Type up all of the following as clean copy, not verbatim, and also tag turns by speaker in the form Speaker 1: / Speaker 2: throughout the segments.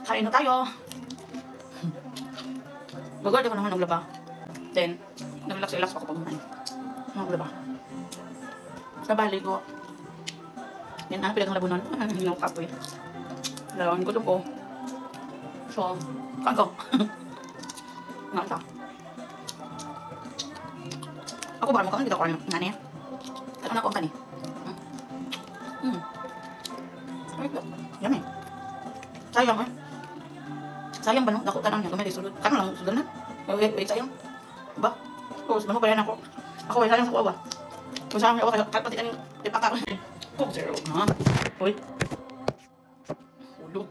Speaker 1: Kain na tayo. Bagay ko naman naglaba. Then, nag-relax ako pag naglaba. Sa bali ko. Yan ang pinaglabunan. Hinaw kapoy. Dalawang gutom ko. So, kaan ko. Nga ito. Ako ba mo ka? Hindi ako ano niya. Ano na ako ang kani? Yummy. Sayang eh. Sayang ba no? Dako tanang niya. Gamay sulod. Kano lang sulod na? Wait, sayang. Ba? Tapos, ano pa yan ako? Ako ay sayang sa kuwa ba? Kung sayang ako, kahit pati kaning ipaka ko. Kung zero. Ha? Uy. Ulo.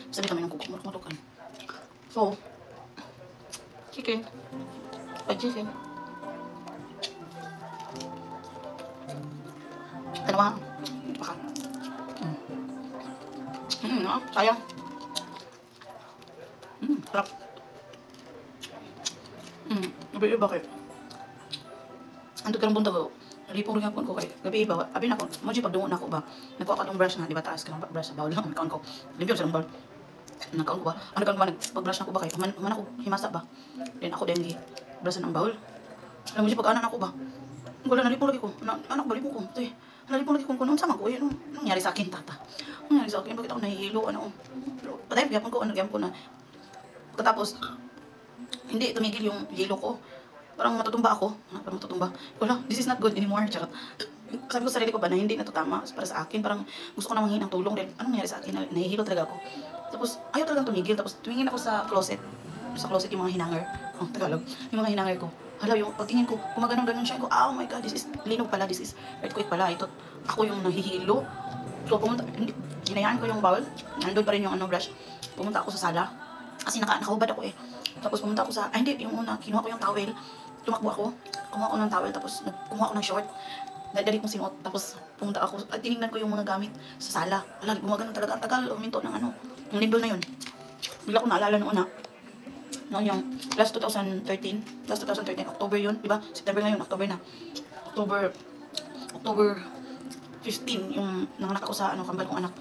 Speaker 1: Sabi kami ng kukumot-kumotokan. So, chicken. Chicken. Dalawa. Baka. Sayang. Sarap. Gabi bakit? Andun ka ng bunta ko. Lipong rin ako kay gabi ba? Abi na ko. Mo di pagdungo na ako ba? Nagkuha ka tong brush na di ba taas ka ng brush sa bawal lang account ko. Limpyo sa bawal. Nagkaon ko ba? Ano kan ba nagpag-brush na ako ba kay? Man ako himasa ba? Then ako din gi brush ng bawal. Alam mo di pag-anan ako ba? Wala na lipong lagi ko. Anak ba lipong ko? Tay. Nalipong lagi ko kuno sa ko. Ano nangyari sa akin tata? Nangyari sa akin bakit ako nahihilo ano? Patay gyapon ko ano gyapon ko na. Pagkatapos hindi tumigil yung hilo ko. Parang matutumba ako. Parang matutumba. Wala, this is not good anymore. Charot. Sabi ko sa sarili ko ba na hindi na to tama para sa akin. Parang gusto ko na manghingi ng tulong din. Anong nangyari sa akin? Nahihilo talaga ako. Tapos ayaw talagang tumigil. Tapos tumingin ako sa closet. Sa closet yung mga hinanger. Tagalog. Yung mga hinanger ko. Hala, yung pagtingin ko, gumaganong-ganon siya. Oh my God, this is linog pala. This is earthquake pala. Ito, ako yung nahihilo. So pumunta, hinayaan ko yung bowl. Nandun pa rin yung brush. Pumunta ako sa sala. Kasi nakahubad ako eh. Tapos pumunta ako sa, hindi, yung una, kinuha ko yung towel. Tumakbo ako, kumuha ako ng towel, tapos kumuha ako ng short. Dali kong sinuot, tapos pumunta ako, at tinignan ko yung mga gamit sa sala. Wala, gumagano talaga, ang tagal, huminto ng yung lindol na yun. Bigla ko naalala noon noon yung last 2013, October yun, di ba? September ngayon, October na. October 15, yung nanganak ako sa kambal kong anak.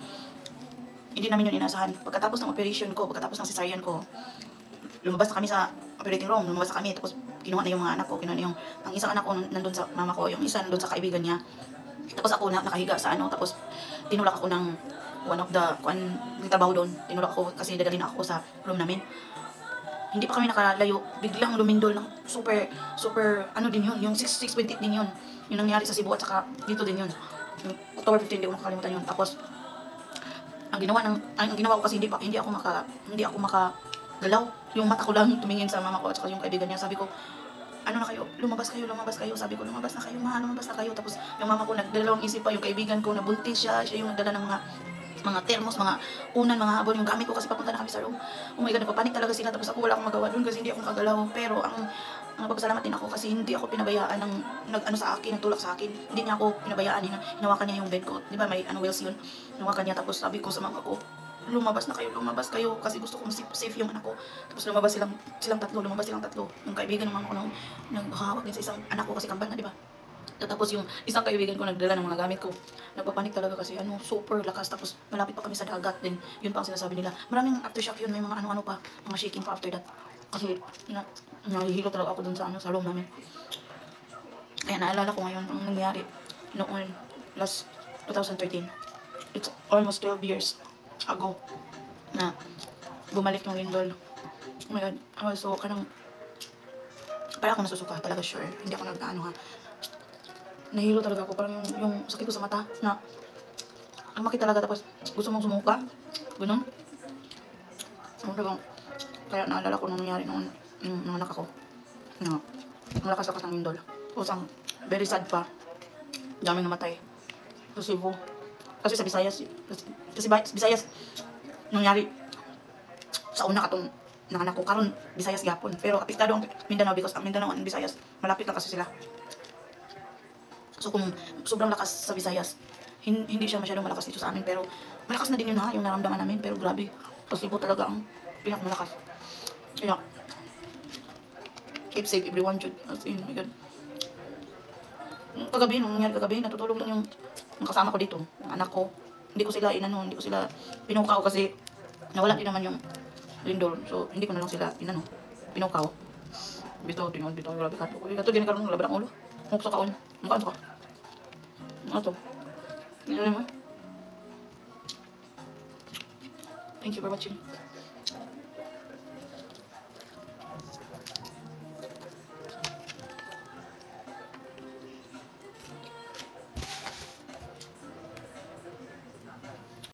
Speaker 1: Hindi namin yun inasahan. Pagkatapos ng operation ko, pagkatapos ng cesarean ko, lumabas na kami sa operating room, lumabas na kami, tapos kinuha na yung mga anak ko, kinuha na yung, ang isang anak ko nandun sa mama ko, yung isa nandun sa kaibigan niya. Tapos ako nakahiga sa tapos tinulak ako ng one of the, trabaho doon, tinulak ako kasi dadalhin ako sa room namin. Hindi pa kami nakalayo, biglang lumindol ng super, din yun, yung 6.8 din yun, yung nangyari sa Cebu at saka dito din yun. Yung October 15, hindi ko nakalimutan yun. Tapos, ang ginawa ko kasi hindi ako makagalaw. Yung mata ko lang tumingin sa mama ko at saka yung kaibigan niya. Sabi ko, ano na kayo? Lumabas kayo. Sabi ko, lumabas na kayo. Tapos yung mama ko nagdalawang isip pa, yung kaibigan ko nabuntis siya yung nagdala ng mga thermos, mga unan, mga habon, yung gamit ko kasi papunta na kami sa room. Oh my God, nagpapanik talaga sila. Tapos ako wala akong magawa doon kasi hindi ako makagalaw. Pero ang pagpasalamat din ako kasi hindi ako pinabayaan ng sa akin, nagtulak sa akin. Hindi niya ako pinabayaan, hinawakan niya yung bed ko. Di ba may wheels yun? Hinawakan niya, tapos sabi ko sa mama ko, lumabas kayo kasi gusto kong safe yung anak ko. Tapos lumabas silang tatlo. Yung kaibigan ng mama ko naghahawak din sa isang anak ko kasi kambal na, di ba? Tapos yung isang kaibigan ko nagdala ng mga gamit ko. Nagpapanik talaga kasi super lakas. Tapos malapit pa kami sa dagat din. Yun pa ang sinasabi nila. Maraming aftershock yun, may mga ano pa, mga shaking pa after that. Kasi nahihilo talaga ako dun sa room namin. Kaya naalala ko ngayon ang nangyari noon last 2013. It's almost 12 years ago na bumalik yung lindol. Oh my God, so parang ako nasusuka talaga, sure. Hindi ako ha. Nahilo talaga ako, parang yung sakit ko sa mata na ang makita talaga, tapos gusto mong sumuka, gano'n. Kaya naalala ko nung nangyari noon, yung anak ako, na malakas-lakas ng lindol. Tapos ang very sad pa, daming namatay sa Cebu. Kasi sa Visayas, nangyari sa una katong nanganak ko, karon Visayas gapon. Pero apektado ang Mindanao because ang Mindanao and Visayas, malapit lang kasi sila. So kung sobrang lakas sa Visayas, hindi siya masyadong malakas dito sa amin, pero malakas na din yun yung naramdaman namin, pero grabe. Sa Cebu talaga ang pinakamalakas. Kaya, keep safe everyone should. As in, my God. Kagabi, nung nangyari kagabi, natutulog lang yung kasama ko dito, yung anak ko. Hindi ko sila hindi ko sila pinukaw kasi nawala din naman yung lindol. So, hindi ko na lang sila pinukaw. Bito, grabe ka to. Ito, ginagawa ng laban ang ulo. Muksa ka on. Mukhaan ka. Ano to? Thank you for watching.